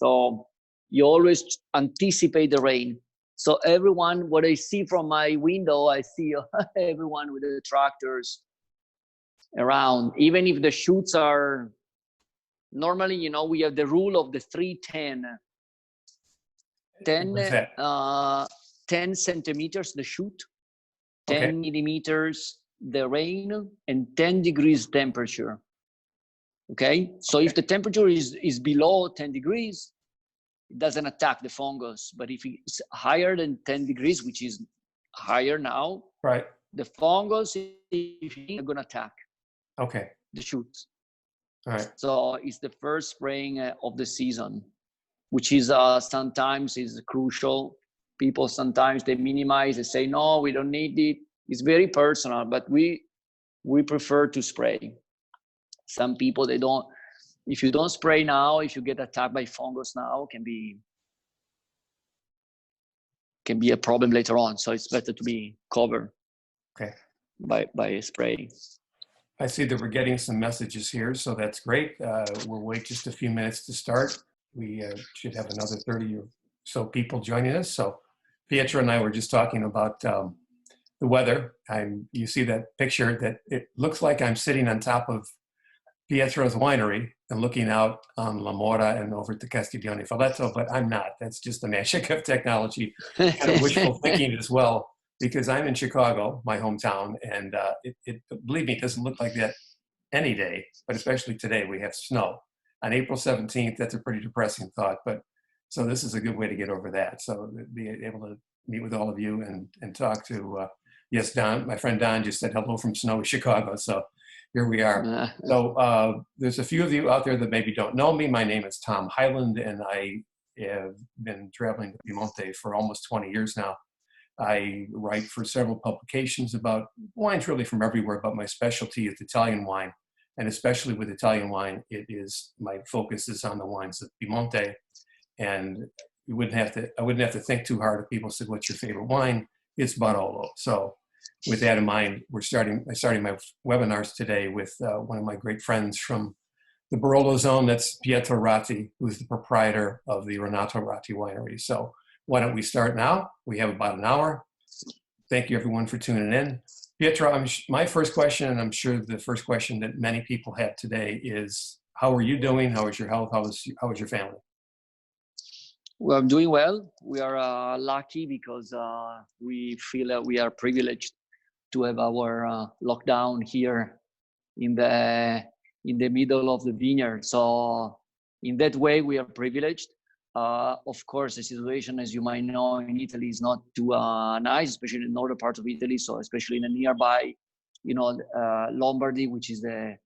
So you always anticipate the rain. So everyone, what I see from my window, I see everyone with the tractors around. Even if the shoots are normally, you know, we have the rule of the 310. 10 centimeters the shoot, 10 millimeters the rain, and 10 degrees temperature. Okay, so if the temperature is below 10 degrees, it doesn't attack the fungus. But if it's higher than 10 degrees, which is higher now, right, the fungus is going to attack the shoots. All right. So it's the first spraying of the season, which is sometimes is crucial. People sometimes they minimize, they say, no, we don't need it. It's very personal, but we prefer to spray. Some people, they don't, if you don't spray now, if you get attacked by fungus now, can be a problem later on. So it's better to be covered by spray. I see that we're getting some messages here, so that's great. We'll wait just a few minutes to start. We should have another 30 or so people joining us. So Pietro and I were just talking about the weather. You see that picture that it looks like I'm sitting on top of Pietro's winery and looking out on La Morra and over to Castiglione Falletto, but I'm not. That's just the magic of technology, kind of wishful thinking as well, because I'm in Chicago, my hometown, and it believe me, it doesn't look like that any day, but especially today we have snow. On April 17th, that's a pretty depressing thought, but so this is a good way to get over that. So be able to meet with all of you and talk to, yes, Don, my friend Don just said hello from snowy Chicago, so here we are. So there's a few of you out there that maybe don't know me. My name is Tom Hyland, and I have been traveling to Piemonte for almost 20 years now. I write for several publications about wines really from everywhere, but my specialty is Italian wine. And especially with Italian wine, my focus is on the wines of Piemonte. And I wouldn't have to think too hard if people said, what's your favorite wine? It's Barolo. So with that in mind, I'm starting my webinars today with one of my great friends from the Barolo zone. That's Pietro Ratti, who's the proprietor of the Renato Ratti winery. So why don't we start now? We have about an hour. Thank you everyone for tuning in. Pietro, my first question, and I'm sure the first question that many people have today is, how are you doing? How is your health? How is your family? Well, I'm doing well. We are lucky because we feel we are privileged to have our lockdown here in the middle of the vineyard. So in that way, we are privileged. Of course, the situation, as you might know, in Italy is not too nice, especially in the northern part of Italy. So especially in the nearby, Lombardy, which is a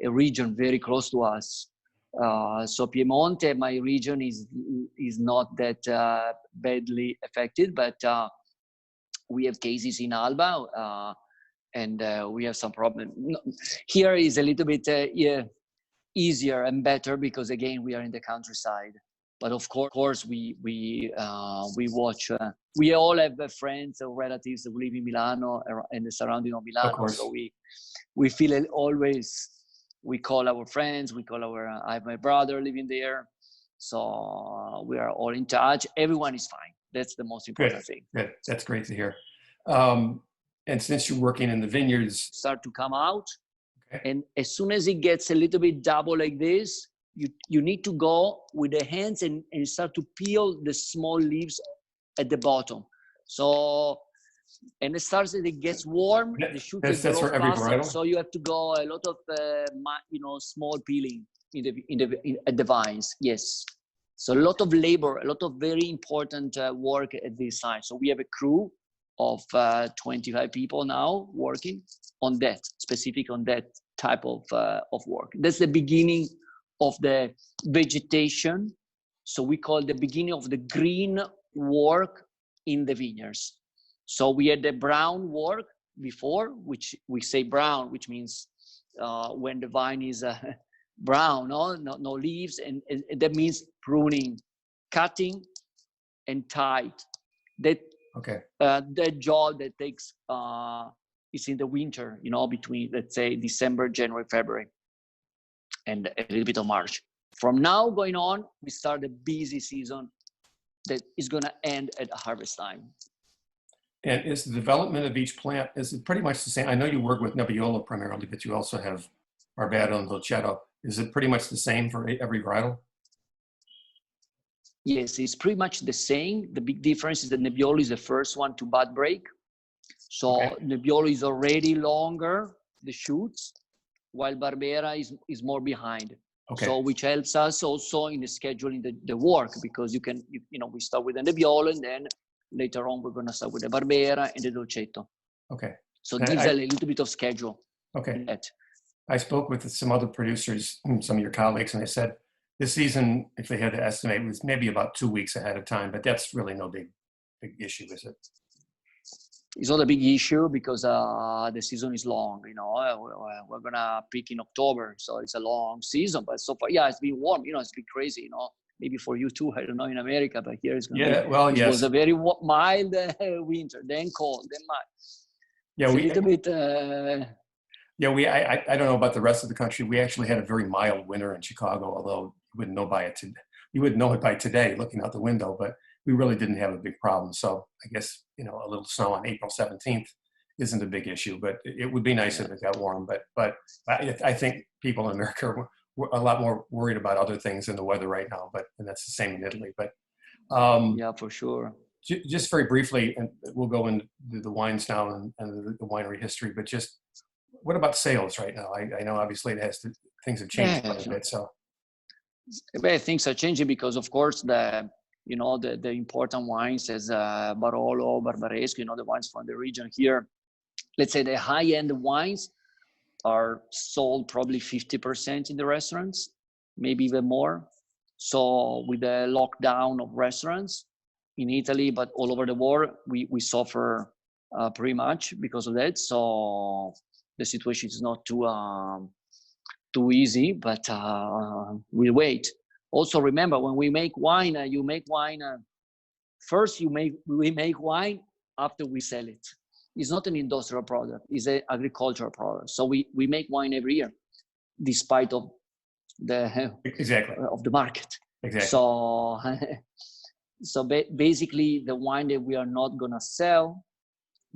region very close to us. So Piemonte, my region, is not that badly affected, but we have cases in Alba, and we have some problem. Here is a little bit easier and better because again we are in the countryside. But of course we watch. We all have friends or relatives who live in Milano and the surrounding of Milano. So we feel it always. We call our friends. I have my brother living there, so we are all in touch. Everyone is fine. That's the most important thing. Good. That's great to hear. And since you're working in the vineyards, start to come out, and as soon as it gets a little bit double like this, you need to go with the hands and start to peel the small leaves at the bottom. So, and it starts as it gets warm, the shoot gets grow faster. So you have to go a lot of small peeling at the vines. Yes. So a lot of labor, a lot of very important work at this side. So we have a crew of 25 people now working on that, specific on that type of work. That's the beginning of the vegetation. So we call the beginning of the green work in the vineyards. So we had the brown work before, which we say brown, which means when the vine is brown, no leaves, and that means pruning, cutting, and tied. That job that takes is in the winter, between, let's say, December, January, February, and a little bit of March. From now going on, we start a busy season that is going to end at harvest time. And is the development of each plant, is it pretty much the same? I know you work with Nebbiolo primarily, but you also have Barbado and Dolcetto. Is it pretty much the same for every varietal? Yes, it's pretty much the same. The big difference is that Nebbiolo is the first one to bud break. So okay. Nebbiolo is already longer, the shoots, while Barbera is more behind. Okay. So which helps us also in the scheduling the work, because we start with the Nebbiolo and then later on we're going to start with the Barbera and the Dolcetto. Okay. So it gives a little bit of schedule. Okay. I spoke with some other producers, some of your colleagues, and they said this season, if they had to estimate, was maybe about 2 weeks ahead of time, but that's really no big issue, is it? It's not a big issue because the season is long. We're gonna pick in October, so it's a long season. But so far, yeah, it's been warm. It's been crazy. Maybe for you too. I don't know in America, but here it's gonna be. Well, it was a very mild winter, then cold, then mild. Yeah, it's a little bit. I don't know about the rest of the country. We actually had a very mild winter in Chicago, although you wouldn't know you wouldn't know it by today looking out the window, but we really didn't have a big problem. So I guess, a little snow on April 17th isn't a big issue, but it would be nice if it got warm. But I think people in America are a lot more worried about other things than the weather right now, and that's the same in Italy. But yeah, for sure. Just very briefly, and we'll go into the wines now and the winery history, but just what about sales right now? I know obviously things have changed quite a bit. So things are changing because, of course, the important wines as Barolo, Barbaresco, the wines from the region here. Let's say the high-end wines are sold probably 50% in the restaurants, maybe even more. So with the lockdown of restaurants in Italy, but all over the world, we suffer pretty much because of that. So the situation is not too easy, but we'll wait. Also, remember, when we make wine, you make wine first. We make wine after we sell it. It's not an industrial product; it's an agricultural product. So we make wine every year, despite of the of the market. Exactly. So basically, the wine that we are not gonna sell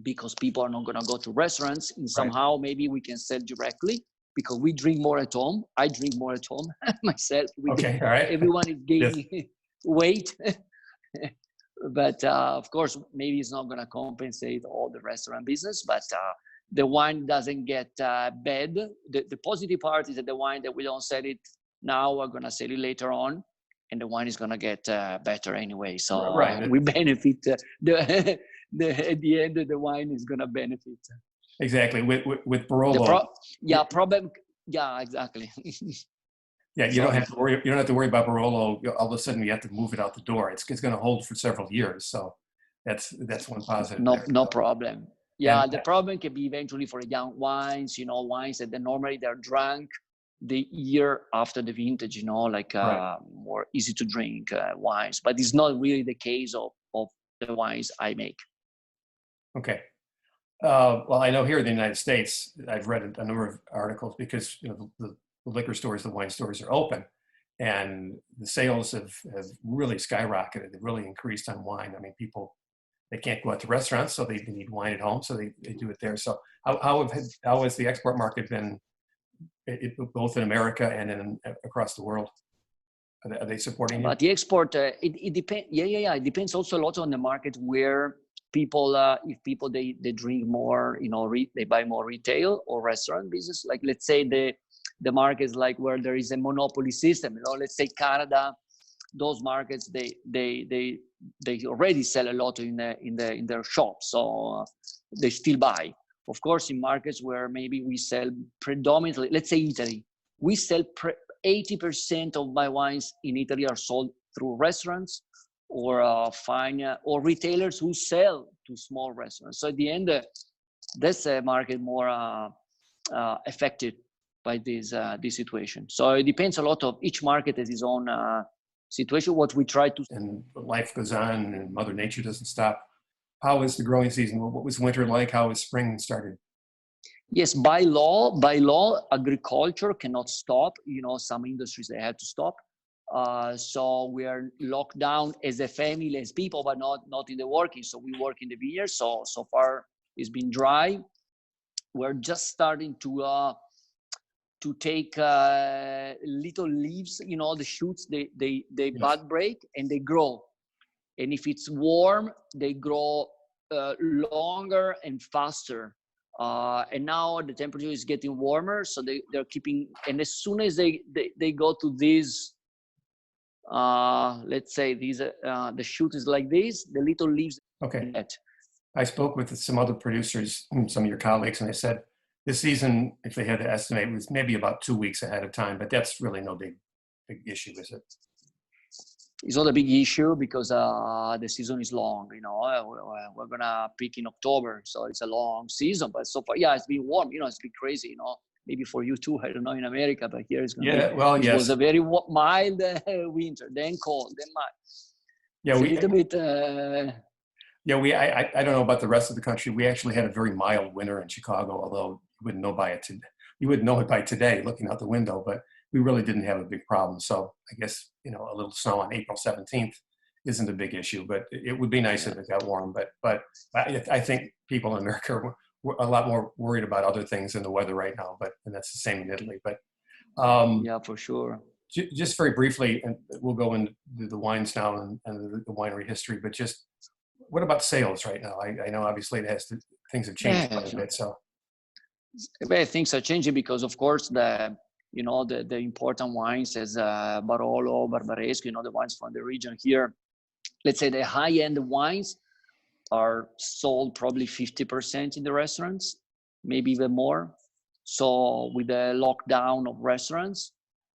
because people are not gonna go to restaurants, and somehow maybe we can sell directly. Because we drink more at home. I drink more at home myself. All right. Everyone is gaining weight. But of course, maybe it's not going to compensate all the restaurant business, but the wine doesn't get bad. The positive part is that the wine that we don't sell it now, we're going to sell it later on, and the wine is going to get better anyway. So we benefit. At the end, the wine is going to benefit. Exactly. With Barolo. Problem. Yeah, exactly. Yeah, you don't have to worry. You don't have to worry about Barolo. All of a sudden, you have to move it out the door. It's going to hold for several years. So that's one positive. No problem. Yeah, and the problem can be eventually for young wines. Wines that normally they're drunk the year after the vintage. More easy to drink wines, but it's not really the case of the wines I make. Okay. Well, I know here in the United States, I've read a number of articles because the liquor stores, the wine stores are open, and the sales have really skyrocketed. They've really increased on wine. I mean, people, they can't go out to restaurants, so they need wine at home, so they do it there. So how has the export market been, both in America and across the world? Are they supporting you? But the export, it depends. Yeah. It depends also a lot on the market where people, if people they drink more, they buy more retail or restaurant business. Like let's say the markets like where there is a monopoly system. Let's say Canada, those markets they already sell a lot in their shops, so they still buy. Of course, in markets where maybe we sell predominantly, let's say Italy, we sell 80% of my wines in Italy are sold through restaurants or or retailers who sell to small restaurants. So at the end, that's a market more affected by this situation. So it depends a lot of each market has its own situation. What we try to and life goes on, and Mother Nature doesn't stop. How was the growing season? What was winter like? How was spring started? Yes, by law, agriculture cannot stop. Some industries, they have to stop. So we are locked down as a family, as people, but not in the working. So we work in the vineyard. So far it's been dry. We're just starting to take little leaves. The shoots, they Yes. bud break and they grow. And if it's warm, they grow longer and faster. And now the temperature is getting warmer, so they're keeping. And as soon as they go to these, let's say these, the shoot is like this, the little leaves. Okay. I spoke with some other producers, some of your colleagues, and they said this season, if they had to estimate, was maybe about 2 weeks ahead of time. But that's really no big issue, is it? It's not a big issue because the season is long. We're gonna peak in October, so it's a long season. But so far, yeah, it's been warm. It's been crazy. Maybe for you too. I don't know in America, but here it's gonna be. Well, it yes. was a very mild winter, then cold, then mild. Yeah, it's a little bit. I don't know about the rest of the country. We actually had a very mild winter in Chicago, although you wouldn't know it by today, looking out the window. But we really didn't have a big problem. So I guess, a little snow on April 17th isn't a big issue, but it would be nice if it got warm. But I think people in America were a lot more worried about other things than the weather right now, and that's the same in Italy. But yeah, for sure. Just very briefly, and we'll go into the wines now and the winery history, but just what about sales right now? I know obviously things have changed quite a bit. So things are changing because, of course, the important wines as Barolo, Barbaresco, the wines from the region here. Let's say the high-end wines are sold probably 50% in the restaurants, maybe even more. So with the lockdown of restaurants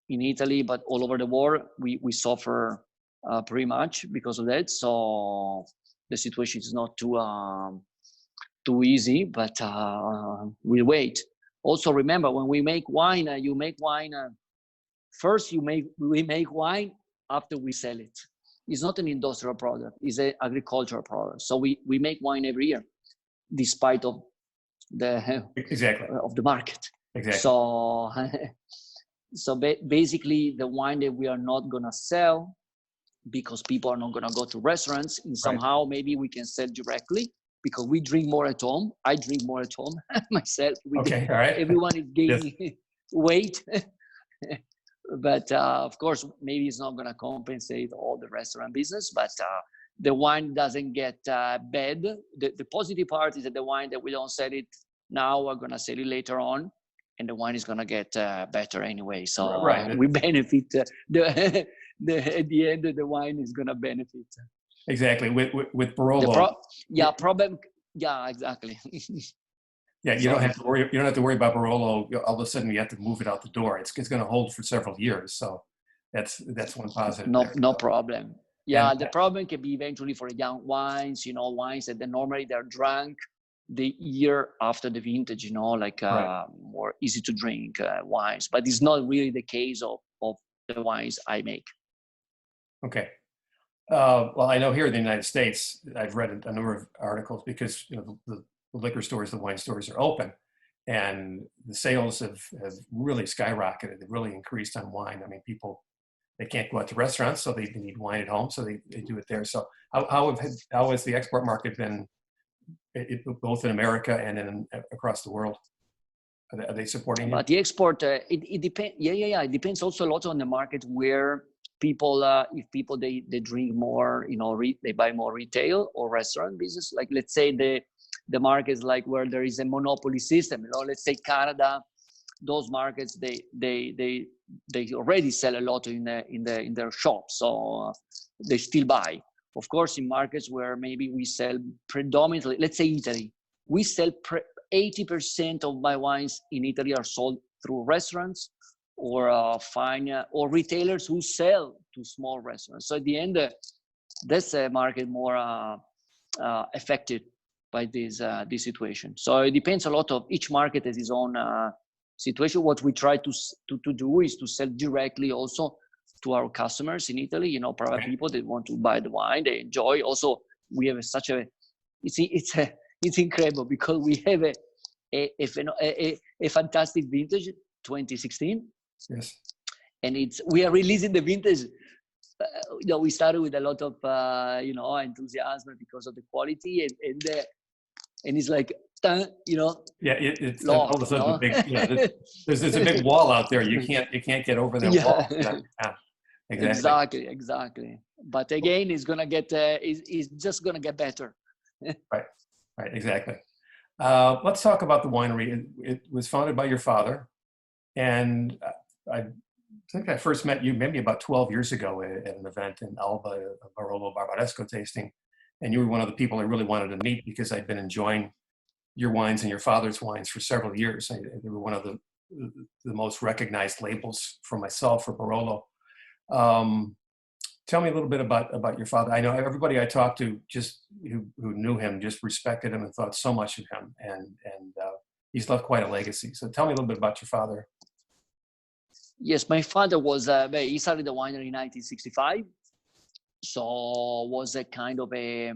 in Italy, but all over the world, we suffer pretty much because of that. So the situation is not too easy, but we'll wait. Also, remember, when we make wine, you make wine first. We make wine after we sell it. It's not an industrial product; it's an agricultural product. So we make wine every year, despite of the of the market. Exactly. So basically, the wine that we are not gonna sell because people are not gonna go to restaurants, and somehow maybe we can sell directly. Because we drink more at home. I drink more at home myself. All right. Everyone is gaining weight. But of course, maybe it's not going to compensate all the restaurant business, but the wine doesn't get bad. The positive part is that the wine that we don't sell it now, we're going to sell it later on, and the wine is going to get better anyway. So we benefit. At the end, the wine is going to benefit. Exactly. With Barolo. Exactly. Yeah, you don't have to worry. You don't have to worry about Barolo. All of a sudden, you have to move it out the door. It's going to hold for several years. So that's one positive. No problem. Yeah, the problem can be eventually for young wines. Wines that normally they're drunk the year after the vintage. More easy to drink wines, but it's not really the case of the wines I make. Okay. Well, I know here in the United States, I've read a number of articles because the liquor stores, the wine stores are open, and the sales have really skyrocketed. They've really increased on wine. I mean, people, they can't go out to restaurants, so they need wine at home, so they do it there. So how has the export market been, both in America and across the world? Are they supporting you? But the export, it depends. Yeah. It depends also a lot on the market where people, if people they drink more, they buy more retail or restaurant business. Like let's say the markets like where there is a monopoly system. Let's say Canada, those markets they already sell a lot in their shops, so they still buy. Of course, in markets where maybe we sell predominantly, let's say Italy, we sell 80% of my wines in Italy are sold through restaurants or or retailers who sell to small restaurants. So at the end, that's a market more affected by this situation. So it depends a lot of each market has its own situation. What we try to do is to sell directly also to our customers in Italy. Private people that want to buy the wine, they enjoy. Also, we have it's incredible because we have a fantastic vintage 2016. Yes. And we are releasing the vintage. We started with a lot of enthusiasm because of the quality, and it's like, Yeah, it's lock, all of a sudden there's a big wall out there. You can't get over that wall. Yeah, exactly. But again, it's gonna get it's just gonna get better. Right, exactly. Let's talk about the winery. It was founded by your father, and I think I first met you maybe about 12 years ago at an event in Alba, a Barolo Barbaresco tasting, and you were one of the people I really wanted to meet because I'd been enjoying your wines and your father's wines for several years. They were one of the most recognized labels for myself for Barolo. Tell me a little bit about your father. I know everybody I talked to just who knew him just respected him and thought so much of him, and he's left quite a legacy. So tell me a little bit about your father. Yes, my father was he started the winery in 1965, so was a kind of a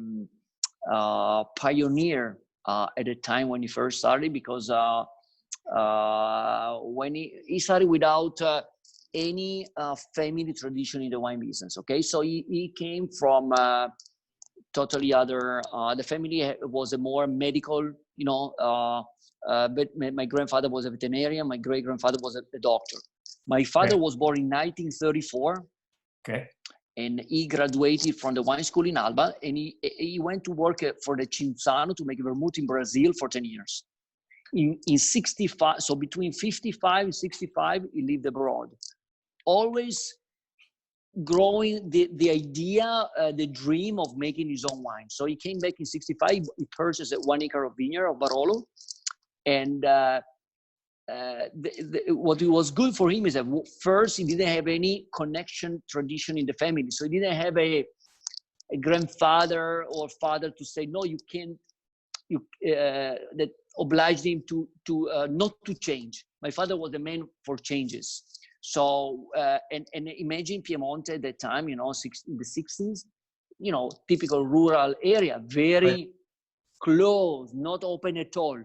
pioneer at the time when he first started, because when he started without any family tradition in the wine business. Okay, so he came from totally other. The family was a more medical, but my grandfather was a veterinarian. My great grandfather was a doctor. My father was born in 1934. Okay. And he graduated from the wine school in Alba, and he went to work for the Cinzano to make vermouth in Brazil for 10 years. In 65, so between 55 and 65, he lived abroad, always growing the idea, the dream of making his own wine. So he came back in 65, he purchased 1 acre of vineyard of Barolo, and what was good for him is that first he didn't have any connection tradition in the family, so he didn't have a grandfather or father to say no, you can't, that obliged him to not to change. My father was the man for changes. So and imagine Piemonte at that time, in the 60s, typical rural area, very closed, not open at all.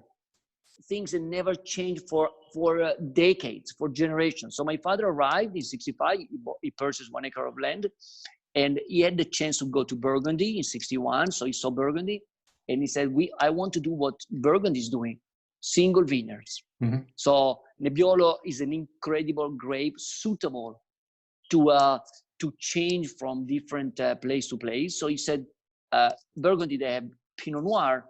Things that never changed for decades, for generations. So my father arrived in 65, he purchased 1 acre of land, and he had the chance to go to Burgundy in 61. So he saw Burgundy, and he said, I want to do what Burgundy is doing, single vineyards. Mm-hmm. So Nebbiolo is an incredible grape, suitable to change from different place to place. So he said, Burgundy, they have Pinot Noir.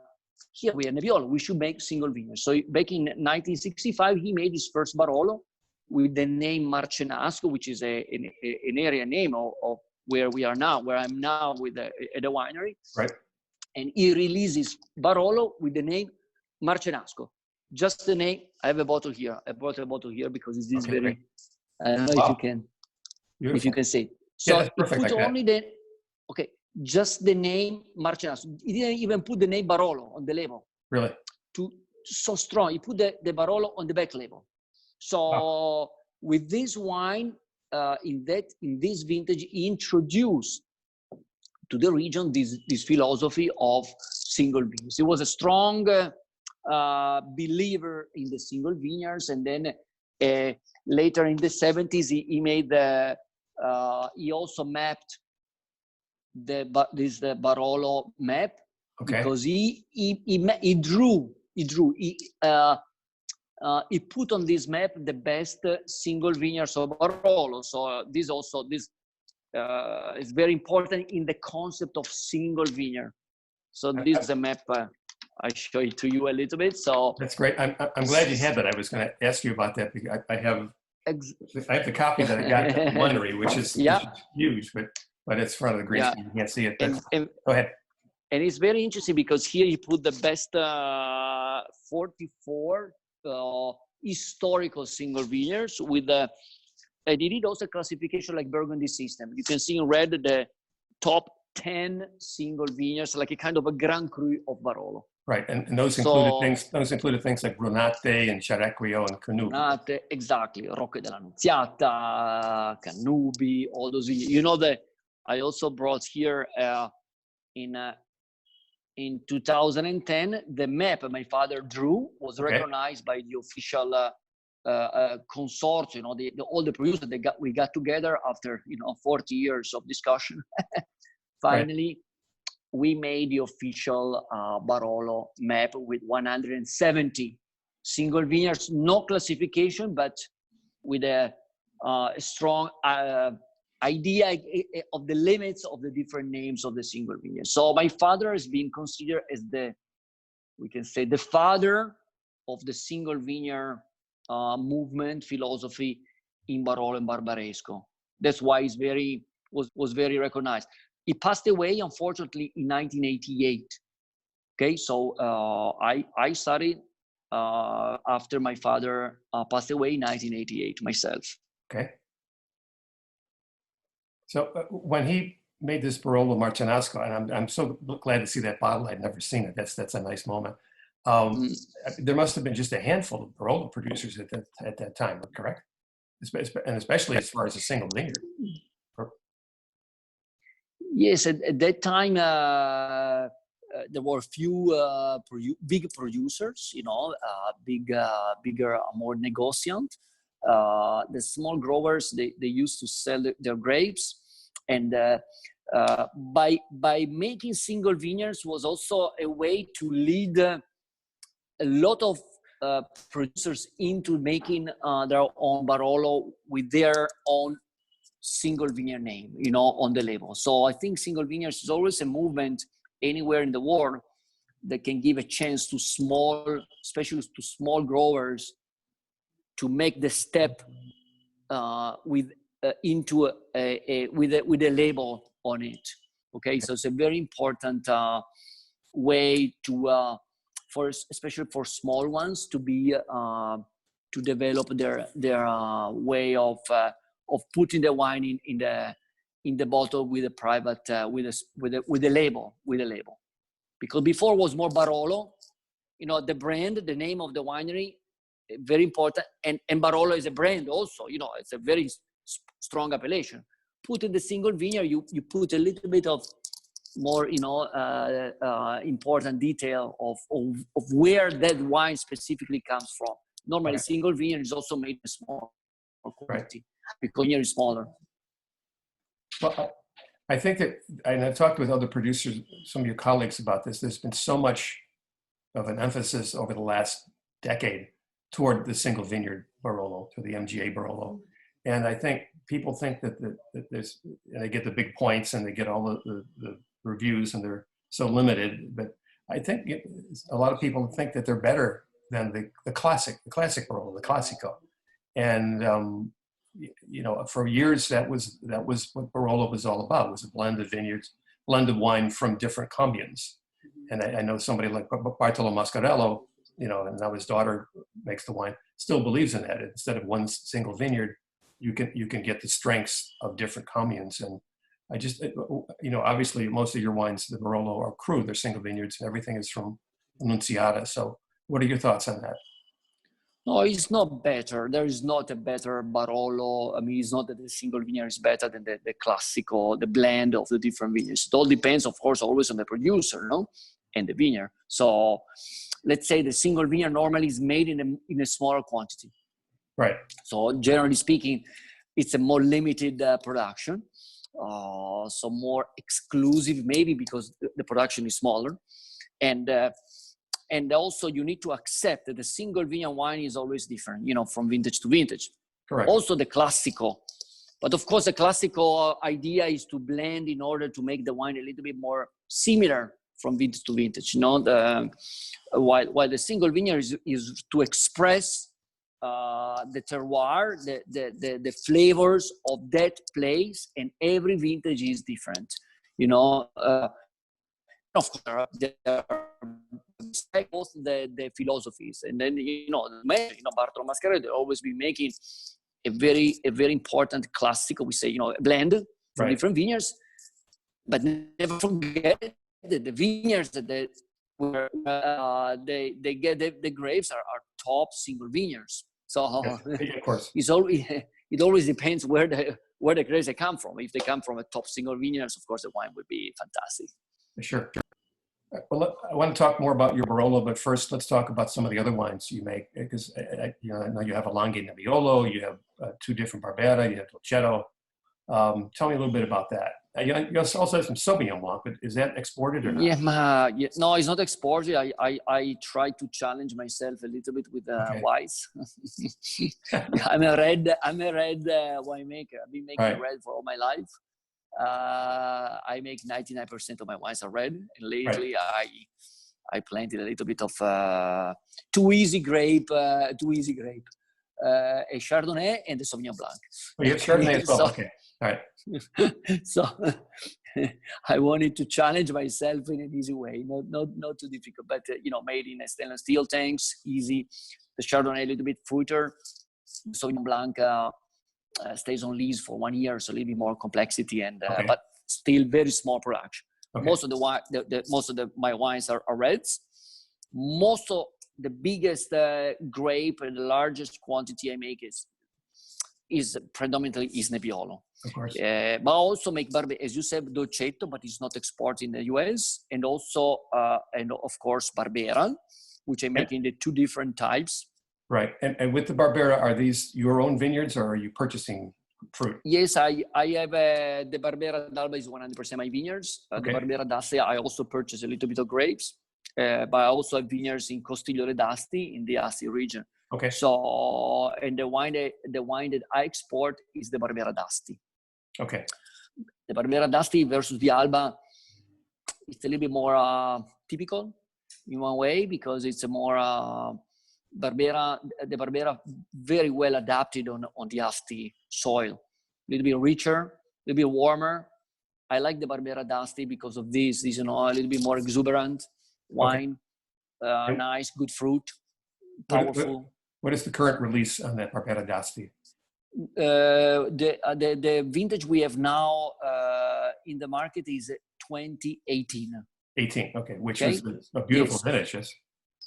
Here we have Nebbiolo, we should make single vineyards. So back in 1965, he made his first Barolo with the name Marcenasco, which is an area name of where we are now, where I'm now at the winery. Right. And he releases Barolo with the name Marcenasco. Just the name. I have a bottle here. I brought a bottle here because it is very, great. I don't know if you can see it. So yeah, that's perfect. Put only the, just the name Marcenasco. He didn't even put the name Barolo on the label. Really? So strong. He put the Barolo on the back label. So with this wine, in this vintage, he introduced to the region this philosophy of single vineyards. He was a strong believer in the single vineyards, and then later in the 70s, he made he also mapped the Barolo map, because he put on this map the best single vineyards of Barolo. So this is very important in the concept of single vineyard. So this is a map. I show it to you a little bit. So that's great. I'm glad you had that. I was going to ask you about that, because I have the copy that I got at the winery, which is huge, but it's front of the green. So you can't see it. Go ahead. And it's very interesting because here you put the best 44 historical single vineyards with the. They did also classification like Burgundy system. You can see in red the top 10 single vineyards, like a kind of a Grand Cru of Barolo. Right, and those included things like Brunate and Cerrecchio and Canubi. Brunate, exactly. Rocche dell'Annunziata, Canubi, all those. I also brought here in in 2010, the map my father drew was recognized by the official consortium, all the producers. We got together after 40 years of discussion. Finally, we made the official Barolo map with 170 single vineyards, no classification, but with a strong idea of the limits of the different names of the single vineyard. So my father has been considered as the father of the single vineyard movement philosophy in Barolo and Barbaresco. That's why he's was very recognized. He passed away, unfortunately, in 1988. Okay, so I started after my father passed away in 1988 myself. Okay. So when he made this Barolo Martinasco, and I'm so glad to see that bottle. I'd never seen it. That's a nice moment. There must have been just a handful of Barolo producers at that time, correct? And especially as far as a single vineyard. Yes, at that time there were a few big producers, bigger, more negociant. The small growers, they used to sell their grapes, and by making single vineyards was also a way to lead a lot of producers into making their own Barolo with their own single vineyard name, on the label. So I think single vineyards is always a movement anywhere in the world that can give a chance to especially to small growers, to make the step into with a label on it. Okay, so it's a very important way to especially for small ones to be to develop their way of putting the wine in the bottle with a private with a label. Because before was more Barolo, the brand, the name of the winery, very important, and Barolo is a brand also. It's a very strong appellation. Put in the single vineyard, you put a little bit of more important detail of where that wine specifically comes from. Normally, single vineyard is also made in small quantity because vineyard is smaller. Well, I think that, and I've talked with other producers, some of your colleagues about this, there's been so much of an emphasis over the last decade toward the single vineyard Barolo, to the MGA Barolo. And I think people think that there's, and they get the big points and they get all the reviews and they're so limited, but I think a lot of people think that they're better than the classic Barolo, the Classico. And for years that was what Barolo was all about, was a blend of vineyards, blend of wine from different communes. And I know somebody like Bartolo Mascarello, and now his daughter makes the wine, still believes in that. Instead of one single vineyard, you can get the strengths of different communes. And I just, obviously most of your wines, the Barolo, are cru, they're single vineyards, and everything is from Annunziata. So what are your thoughts on that? No, it's not better. There is not a better Barolo. I mean, it's not that the single vineyard is better than the Classico, the blend of the different vineyards. It all depends, of course, always on the producer, and the vineyard. So let's say the single vineyard normally is made in a smaller quantity. Right. So generally speaking, it's a more limited production. So more exclusive, maybe because the production is smaller. And also you need to accept that the single vineyard wine is always different, from vintage to vintage. Correct. Also the Classico. But of course, the Classico idea is to blend in order to make the wine a little bit more similar from vintage to vintage. While the single vineyard is to express the terroir, the flavors of that place, and every vintage is different. Of course, there are both the philosophies, and then Bartolo Mascarello, they always be making a very important Classico. We say a blend from different vineyards, but never forget that the vineyards that where they get the grapes are top single vineyards. So of course, it always depends where the grapes they come from. If they come from a top single vineyards, of course the wine would be fantastic. Sure. Well, I want to talk more about your Barolo, but first let's talk about some of the other wines you make, because you know, I know you have a Langhe Nebbiolo, you have two different Barbera, you have Dolcetto. Tell me a little bit about that. You also have some Sauvignon Blanc, but is that exported or not? Yeah, no, it's not exported. I try to challenge myself a little bit with wines. I'm a red winemaker. I've been making red for all my life. I make 99% of my wines are red, and lately I planted a little bit of too easy grape, a Chardonnay and the Sauvignon Blanc. Oh, you have Chardonnay as well. Okay, all right. So I wanted to challenge myself in an easy way, not too difficult, but you know, made in stainless steel tanks, easy. The Chardonnay a little bit fruiter, Sauvignon Blanc stays on lease for 1 year, so a little bit more complexity, and but still very small production. Okay. Most of my wines are reds. Most of the biggest grape and the largest quantity I make is predominantly Nebbiolo. Of course. But I also make Barbera, as you said, Dolcetto, but it's not exported in the US, and also and of course Barbera, which I make in the two different types. Right. And with the Barbera, are these your own vineyards, or are you purchasing fruit? Yes, I have the Barbera d'Alba is 100% my vineyards. The Barbera d'Asti, I also purchase a little bit of grapes, but I also have vineyards in Costigliole d'Asti in the Asti region. Okay. So, and the wine that I export is the Barbera d'Asti. Okay. The Barbera d'Asti versus the Alba, it's a little bit more typical in one way, because it's a more the Barbera very well adapted on the Asti soil. A little bit richer, a little bit warmer. I like the Barbera d'Asti because of this, you know, a little bit more exuberant wine, nice, good fruit, powerful. What is the current release on that Barbera d'Asti? The vintage we have now in the market is 2018. 18, okay, which is a beautiful vintage, yes.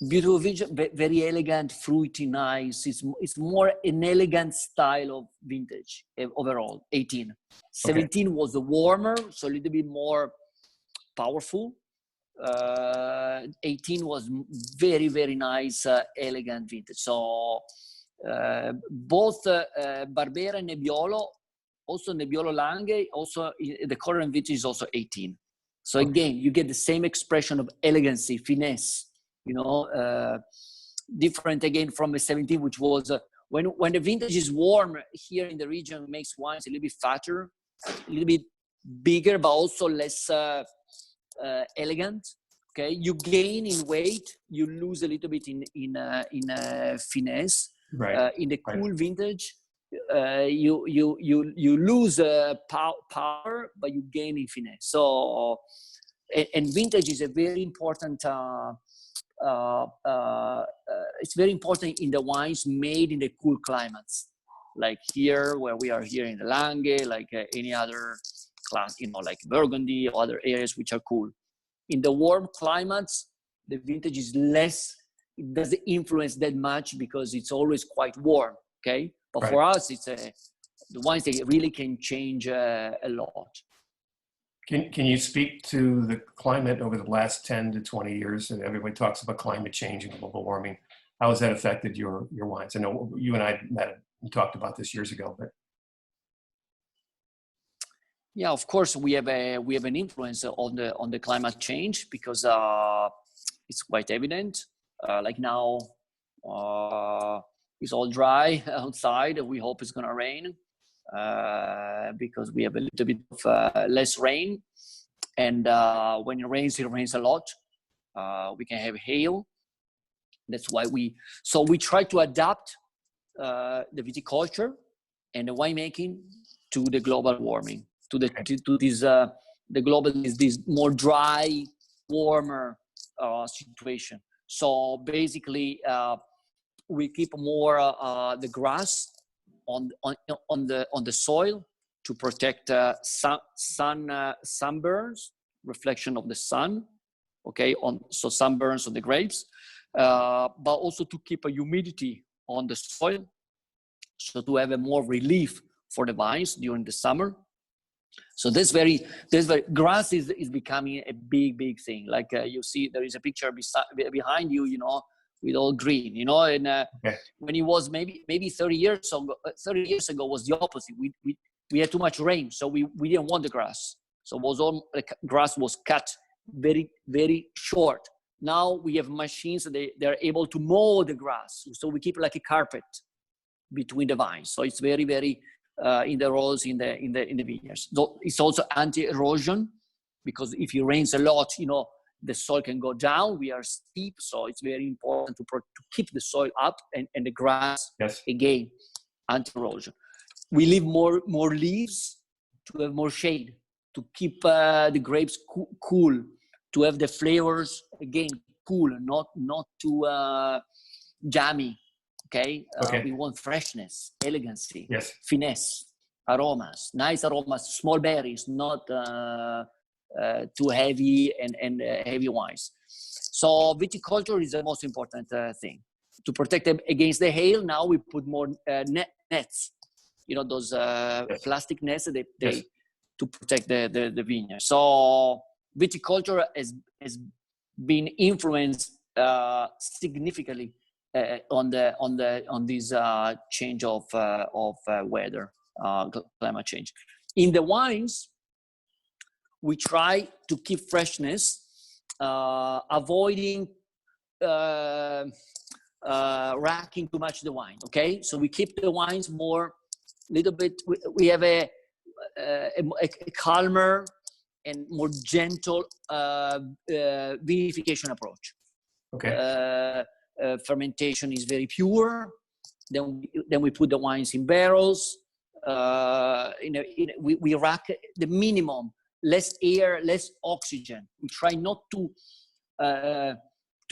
Beautiful vintage, very elegant, fruity, nice. It's more an elegant style of vintage overall. 18, 17 was the warmer, so a little bit more powerful. 18 was very, very nice, elegant vintage. So both Barbera and Nebbiolo, also Nebbiolo Langhe, also the current vintage is also 18. So again, you get the same expression of elegancy, finesse, you know, different again from a 17, which was when the vintage is warm here in the region, makes wines a little bit fatter, a little bit bigger, but also less elegant. Okay, you gain in weight, you lose a little bit in finesse. Right. In the cool vintage, you lose power, but you gain in finesse. So, and vintage is a very important. It's very important in the wines made in the cool climates, like here where we are here in the Langhe, like any other class, you know, like Burgundy or other areas which are cool. In the warm climates, the vintage is less. It doesn't influence that much because it's always quite warm. Okay, but for us, it's the wines that really can change a lot. Can you speak to the climate over the last 10 to 20 years? And everybody talks about climate change and global warming. How has that affected your wines? I know you and I met and talked about this years ago, but yeah, of course we have an influence on the climate change because it's quite evident. Like now, it's all dry outside. We hope it's gonna rain. Because we have a little bit of less rain, and when it rains a lot. We can have hail. That's why we try to adapt the viticulture and the winemaking to the global warming, to this the global is this more dry, warmer situation. So basically, we keep more the grass on the soil to protect sunburns, reflection of the sun, so sunburns on the grapes, but also to keep a humidity on the soil, so to have a more relief for the vines during the summer. So this grass is becoming a big thing. Like you see, there is a picture behind you, you know, with all green, you know, and when it was maybe 30 years ago was the opposite. We had too much rain, so we didn't want the grass. So grass was cut very short. Now we have machines that they're able to mow the grass, so we keep like a carpet between the vines. So it's very in the rows in the vineyards. So it's also anti-erosion, because if it rains a lot, you know, the soil can go down. We are steep, so it's very important to keep the soil up and the grass, again, anti-erosion. We leave more leaves to have more shade, to keep the grapes cool, to have the flavors, again, cool, not too jammy. Okay? We want freshness, elegancy, finesse, aromas, nice aromas, small berries, not too heavy and heavy wines. So viticulture is the most important thing. To protect them against the hail, now we put more nets. You know, those plastic nets to protect the vineyard. So viticulture has been influenced significantly on this change of weather, climate change. In the wines, we try to keep freshness, avoiding racking too much the wine. Okay, so we keep the wines little bit. We have a calmer and more gentle vinification approach. Okay. Fermentation is very pure. Then we put the wines in barrels. We rack the minimum, less air, less oxygen. We try not to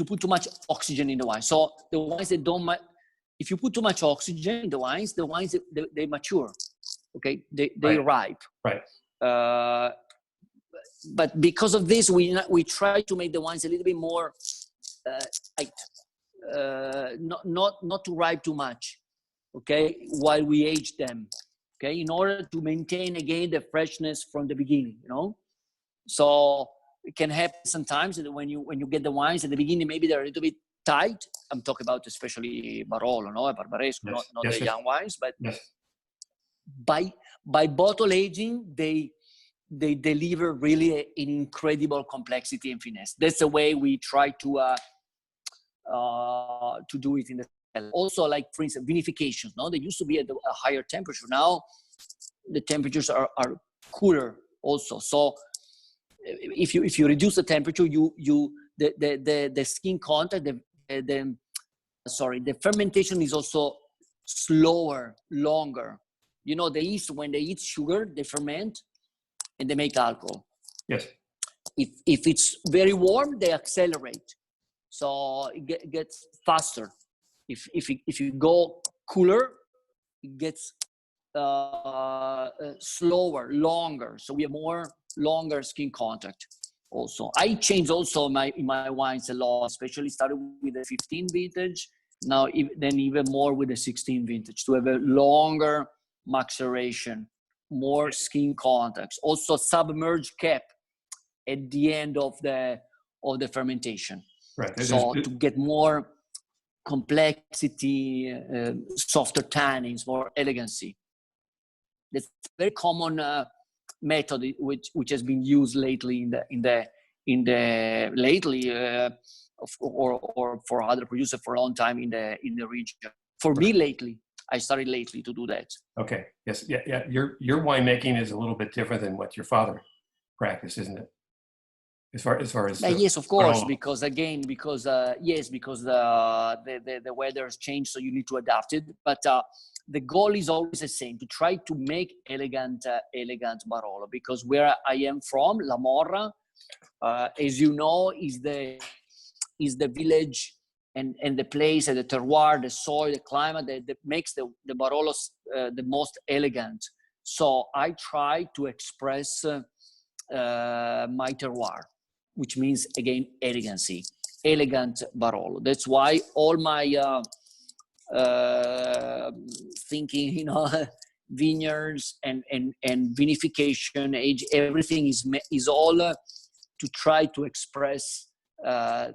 put too much oxygen in the wine. So the wines that don't, if you put too much oxygen in the wines they mature. Okay, they ripe. Right. But because of this, we try to make the wines a little bit more tight, not to ripe too much. Okay, while we age them. Okay, in order to maintain again the freshness from the beginning. You know, so it can happen sometimes that when you get the wines at the beginning, maybe they're a little bit tight. I'm talking about especially Barolo, no, Barbaresco, not the young wines, but by bottle aging, they deliver really an incredible complexity and finesse. That's the way we try to do it in the cellar. Also, like for instance, vinification. No, they used to be at a higher temperature. Now the temperatures are cooler also. So if you reduce the temperature, the skin contact, the fermentation is also slower, longer. You know, the yeast, when they eat sugar, they ferment and they make alcohol. Yes. If it's very warm, they accelerate. So it gets faster. If you go cooler, it gets slower, longer. So we have more longer skin contact. Also, I change also my wines a lot, especially started with the 15 vintage. Now then even more with the 16 vintage to have a longer maceration, more skin contacts. Also submerged cap at the end of the fermentation. Right. So to get more complexity, softer tannins, more elegancy. That's a very common method which has been used lately or for other producers for a long time in the region. For me lately, I started lately to do that. Okay. Yes. Yeah. Your winemaking is a little bit different than what your father practiced, isn't it? As far as yes, of course, because the weather has changed, so you need to adapt it. But the goal is always the same: to try to make elegant Barolo. Because where I am from, La Morra, as you know, is the village and the place, and the terroir, the soil, the climate that makes the Barolos the most elegant. So I try to express my terroir, which means again elegancy, elegant Barolo. That's why all my thinking, vineyards and vinification, age, everything is all to try to express that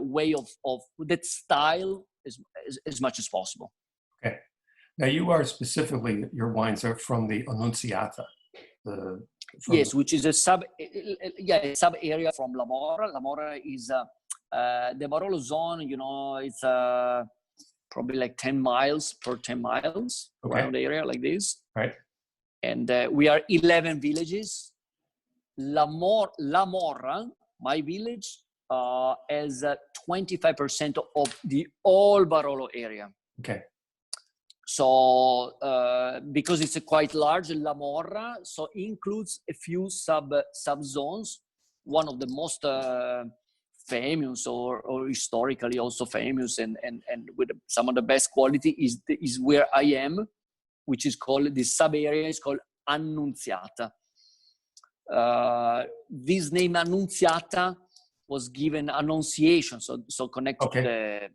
way of that style as much as possible. Okay. Now you are specifically, your wines are from the Annunziata. Yes, which is a sub area from La Morra. La Morra is the Barolo zone. You know, it's probably like 10 miles around the area like this. Right. And we are 11 villages. La Morra, my village, has 25% of the whole Barolo area. Okay. So because it's quite large, La Morra, so includes a few sub zones. One of the most famous or historically also famous and with some of the best quality is where I am, which is called, this sub area is called Annunziata. This name Annunziata was given Annunciation, so connected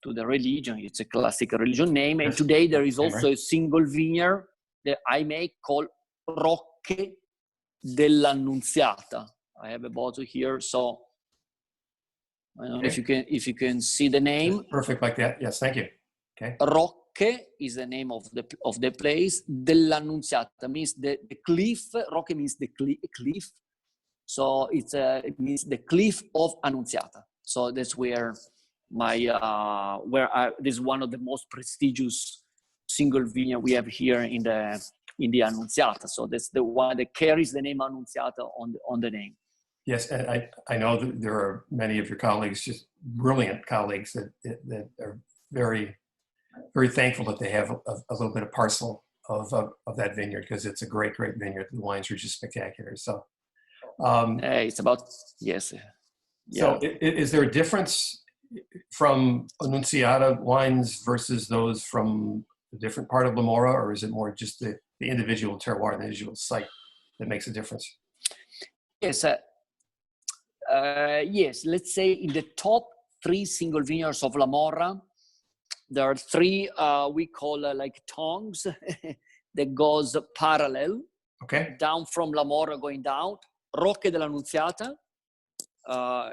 to the religion. It's a classic religion name. And today there is also a single vineyard that I make called Rocche dell'Annunziata. I have a bottle here, so I don't know if you can see the name. Perfect, like that. Yes, thank you. Okay. Rocche is the name of the place. Dell'Annunziata means the cliff. Rocche means the cliff. So it means the cliff of Annunziata. So that's where this is one of the most prestigious single vineyard we have here in the Annunziata. So that's the one that carries the name Annunziata on the name. Yes, and I know that there are many of your colleagues, just brilliant colleagues that are very, very thankful that they have a little bit of parcel of that vineyard, because it's a great vineyard. The wines are just spectacular. So it's about, yes. So is there a difference from Annunziata wines versus those from a different part of La Morra, or is it more just the individual terroir, the individual site that makes a difference? Yes. Yes, let's say in the top 3 single vineyards of La Morra, there are 3 we call like tongues that goes parallel. Okay. Down from La Morra going down. Rocche dell'Annunziata.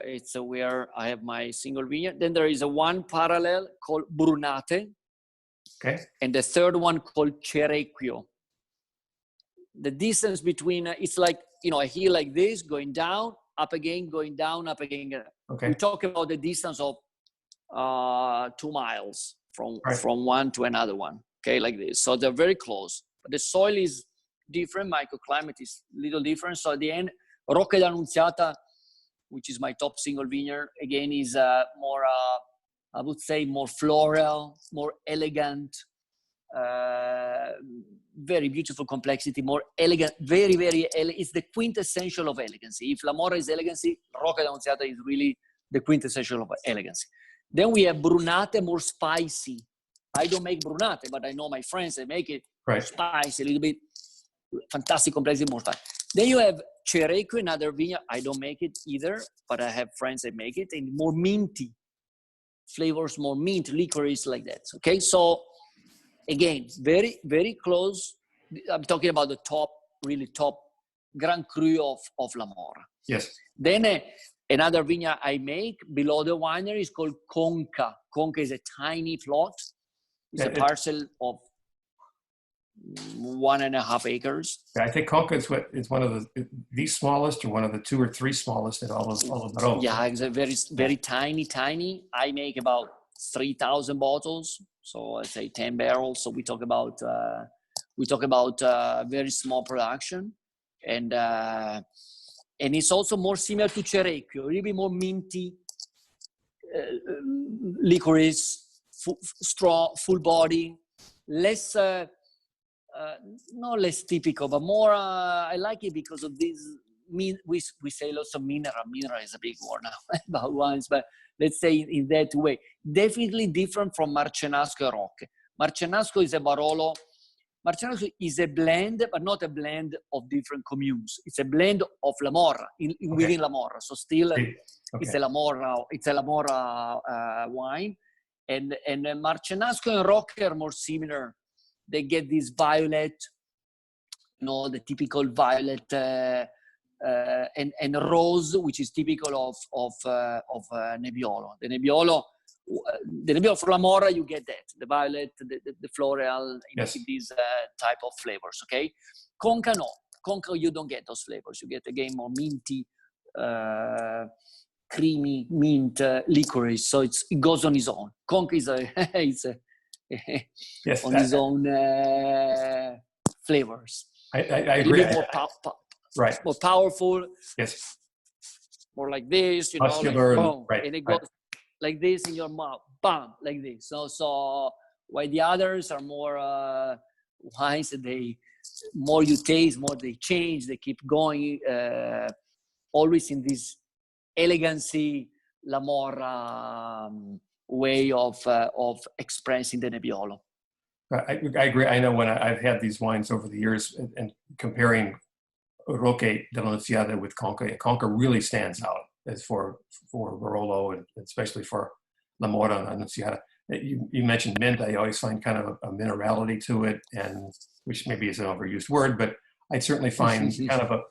It's where I have my single vineyard. Then there is one parallel called Brunate. Okay. And the third one called Cerecchio. The distance between, it's like, a hill like this, going down, up again, going down, up again. Okay. We talk about the distance of 2 miles from one to another one. Okay, like this. So they're very close. But the soil is different. Microclimate is a little different. So at the end, Rocche dell'Annunziata, which is my top single vineyard, again, is more, I would say, more floral, more elegant, very beautiful complexity, more elegant, very, very, it's the quintessential of elegancy. If La Morra is elegancy, Rocche dell'Annunziata is really the quintessential of elegancy. Then we have Brunate, more spicy. I don't make Brunate, but I know my friends, they make it spicy, a little bit, fantastic complexity, more spicy. Then you have Cerecchio, another vineyard. I don't make it either, but I have friends that make it, and more minty flavors, more mint, licorice, like that. Okay, so again, very, very close. I'm talking about the top, really top Grand Cru of La Morra. Yes. Then another vineyard I make below the winery is called Conca. Conca is a tiny plot. It's a parcel of 1.5 acres. I think Conca is one of the smallest, or one of the 2 or 3 smallest at all of Barolo. Yeah, it's a very, very tiny. I make about 3,000 bottles, so I say 10 barrels. So we talk about very small production, and it's also more similar to Cerecchio, a little bit more minty, licorice, full body, less. Not less typical, but more. I like it because of this. We say lots of mineral. Mineral is a big word now about wines, but let's say in that way. Definitely different from Marcenasco and Rocche. Marcenasco is a Barolo. Marcenasco is a blend, but not a blend of different communes. It's a blend of La Morra within La Morra. So still, it's a La Morra. It's a La Morra wine, and Marcenasco and Rocche are more similar they get this violet, the typical violet and rose, which is typical of Nebbiolo. The Nebbiolo from La Morra, you get that, the violet, the floral, Yes. in these type of flavors. Okay, Conca no. Conca, you don't get those flavors. You get again more minty, creamy mint licorice. So it goes on its own. Conca is Yes, on its own flavors. I A agree. little bit Right. more powerful. Yes. More like this, Muscular, like, boom, right, and it goes like this in your mouth, bam, like this. So while the others are more wines, more you taste, more they change, they keep going, always in this elegancy, La Morra way of expressing the Nebbiolo. I agree. I know when I've had these wines over the years and comparing Roque dell'Annunziata with Conca, Conca really stands out as for Barolo and especially for La Morra and Annunziata. You mentioned mint. I always find kind of a minerality to it, and which maybe is an overused word, but I certainly find kind of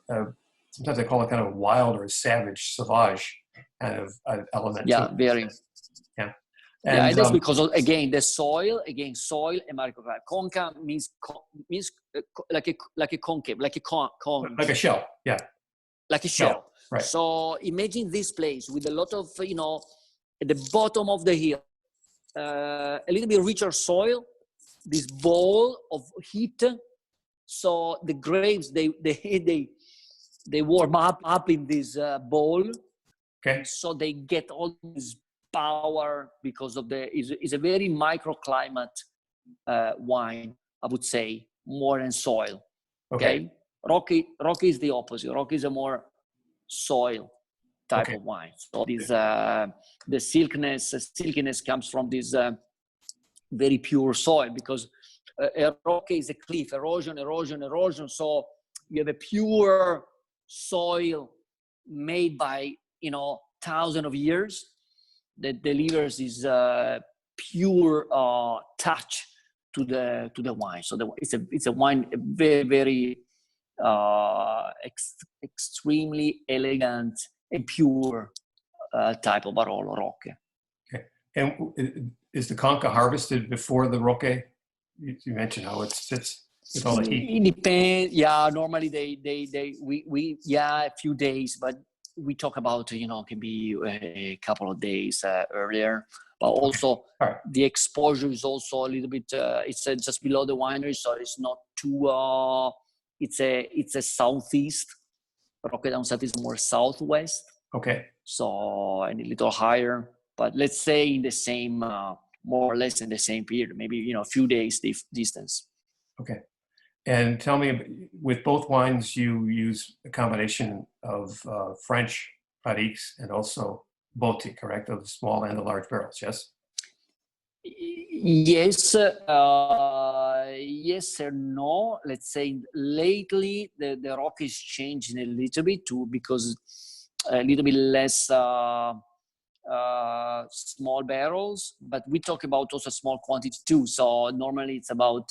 sometimes I call it kind of a wild or a savage, sauvage kind of element. Yeah, to it. Very. Yeah. And that's because again the soil and microclimate. Conca means like a concave, like a cone, like a shell. Yeah. Like a shell. Right. So imagine this place with a lot of at the bottom of the hill, a little bit richer soil, this ball of heat. So the grapes they warm up in this bowl. Okay. So they get all this power because of is a very microclimate wine, I would say, more than soil. Okay. Rocky is the opposite. Rocky is a more soil type of wine. So this the silkiness comes from this very pure soil, because a rock is a cliff, erosion. So you have a pure soil made by thousands of years that delivers this pure touch to the wine. So it's a wine, a very, very extremely elegant and pure type of Barolo Roque. Okay. And is the Conca harvested before the Roque? You mentioned how it sits with all the heat. It depends. Yeah, normally we a few days, but we talk about can be a couple of days earlier. But also the exposure is also a little bit. It's just below the winery, so it's not too. It's a southeast. Roque dell'Annunziata is more southwest. Okay. So and a little higher, but let's say in the same, more or less in the same period, maybe a few days distance. Okay. And tell me, with both wines, you use a combination of French barriques and also botti, correct? Of the small and the large barrels, yes? Yes, yes or no. Let's say lately the Roque is changing a little bit too, because a little bit less small barrels, but we talk about also small quantity too. So normally it's about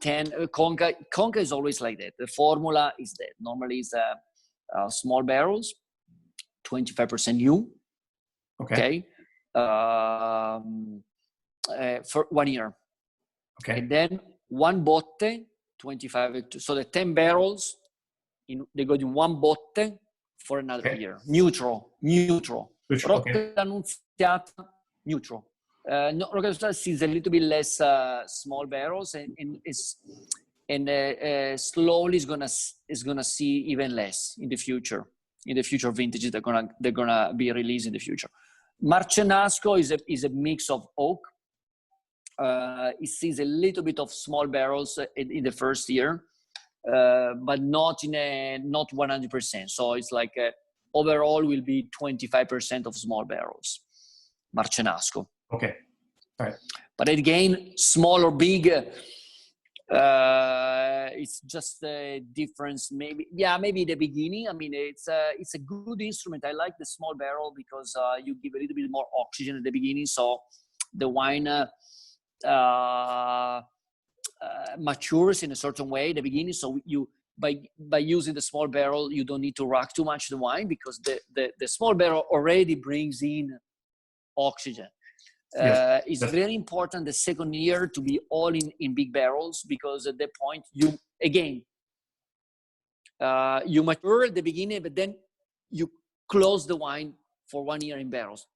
10. Conca is always like that. The formula is that normally it's small barrels, 25% new. Okay. For 1 year. Okay. And then one botte, 25. So the 10 barrels, they go in one botte for another year. Neutral. Roque Annunziata, neutral. Roque Annunziata is a little bit less small barrels, and slowly is gonna see even less in the future. In the future vintages, they're gonna be released in the future. Marcenasco is a mix of oak. It sees a little bit of small barrels in the first year, but not 100%. So it's like overall will be 25% of small barrels. Marcenasco. Okay. All right. But again, small or big, it's just a difference. Maybe the beginning. I mean, it's a good instrument. I like the small barrel because you give a little bit more oxygen at the beginning, so the wine matures in a certain way at the beginning. So you, by using the small barrel, you don't need to rack too much the wine, because the small barrel already brings in oxygen. It's very important the second year to be all in big barrels, because at that point you mature at the beginning, but then you close the wine for 1 year in barrels,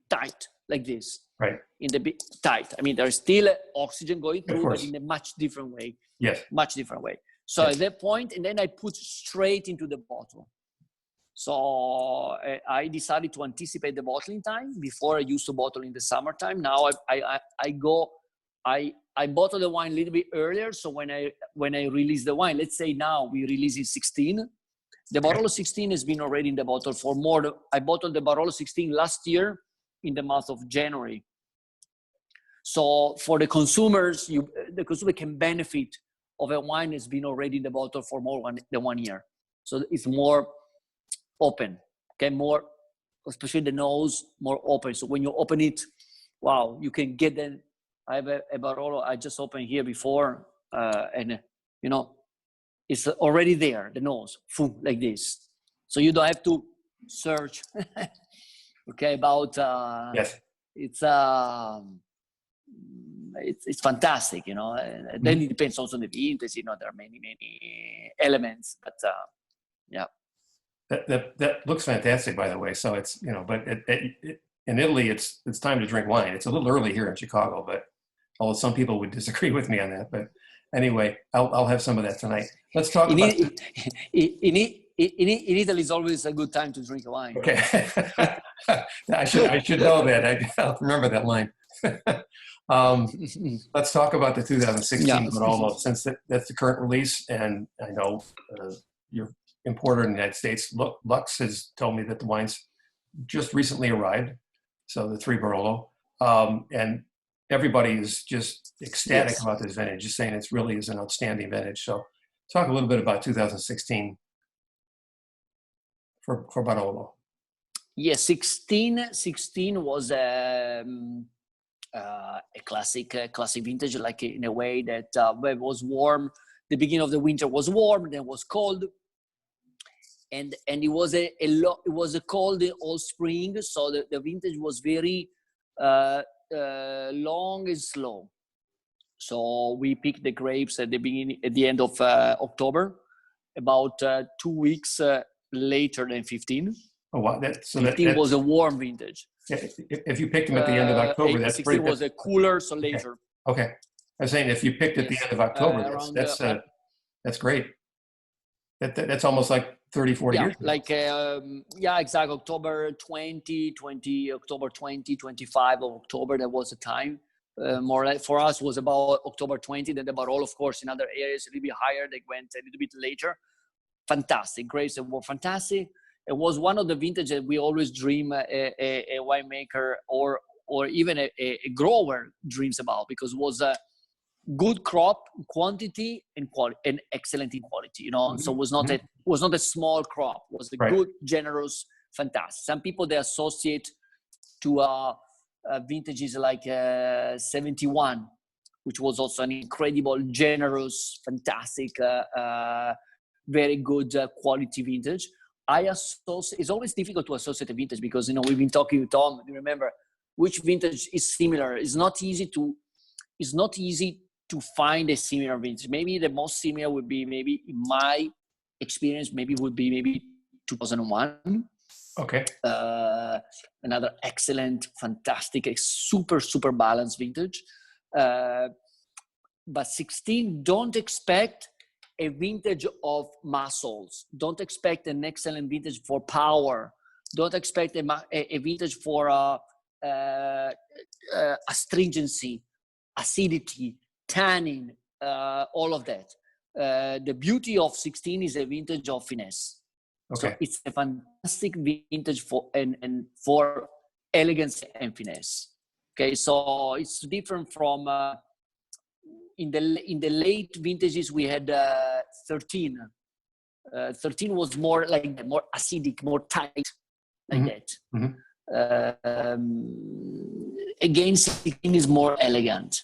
tight like this. Right. In the big tight. I mean, there's still oxygen going through, but in a much different way. Yes. Much different way. So at that point, and then I put straight into the bottle. So I decided to anticipate the bottling time. Before, I used to bottle in the summertime. Now I bottle the wine a little bit earlier. So when I release the wine, let's say now we release in 16. The Barolo 16 has been already in the bottle for more. I bottled the Barolo 16 last year in the month of January. So for the consumers, the consumer can benefit of a wine that's been already in the bottle for more than 1 year. So it's more open, okay? More, especially the nose, more open. So when you open it, wow, you can get them. I have a Barolo I just opened here before, and you know, it's already there, the nose, like this. So you don't have to search, okay, about, yes. It's fantastic, you know. Then it depends also on the vintage, you know, there are many elements, but yeah. That looks fantastic, by the way. So it's, you know, but in Italy, it's time to drink wine. It's a little early here in Chicago, but although some people would disagree with me on that, but anyway, I'll have some of that tonight. Let's talk about in Italy is always a good time to drink a wine. Okay. I should know that. I'll remember that line. Let's talk about the 2016 Barolo, since that's the current release, and I know your importer in the United States, Lux, has told me that the wine's just recently arrived, so the 3 Barolo, and everybody is just ecstatic about this vintage, just saying it really is an outstanding vintage. So talk a little bit about 2016 for Barolo. Yeah, 16 was a classic vintage, like in a way that it was warm. The beginning of the winter was warm, then was cold, and it was it was a cold all spring. So the vintage was very long and slow. So we picked the grapes at the end of October, about 2 weeks later than 15. Oh wow! 15 was a warm vintage. If you picked them at the end of October, that's 16 was a cooler, so later. Okay. I was saying if you picked at the end of October, that's great. That's almost like 30, 40 years. Like, exactly. October 20, October 20, 25 of October, that was the time. More like for us was about October 20. Then the Barolo, of course, in other areas a little bit higher. They went a little bit later. Fantastic. Grapes were fantastic. It was one of the vintages that we always dream a winemaker or even a grower dreams about, because it was a good crop, quantity and quality, and excellent in quality. You know, so it was not a small crop. It was a good, generous, fantastic. Some people, they associate to vintages like 71, which was also an incredible, generous, fantastic, very good quality vintage. It's always difficult to associate a vintage, because, you know, we've been talking with Tom. You remember which vintage is similar. It's not easy to find a similar vintage. Maybe the most similar would be, maybe in my experience, would be 2001. Okay. Another excellent, fantastic, super balanced vintage. But 16, don't expect a vintage of muscles. Don't expect an excellent vintage for power. Don't expect a vintage for astringency, acidity, tannin, all of that. The beauty of 16 is a vintage of finesse. Okay. So it's a fantastic vintage for elegance and finesse. Okay, so it's different from in the late vintages we had 13. 13 was more like more acidic, more tight, like that. Again, 16 is more elegant.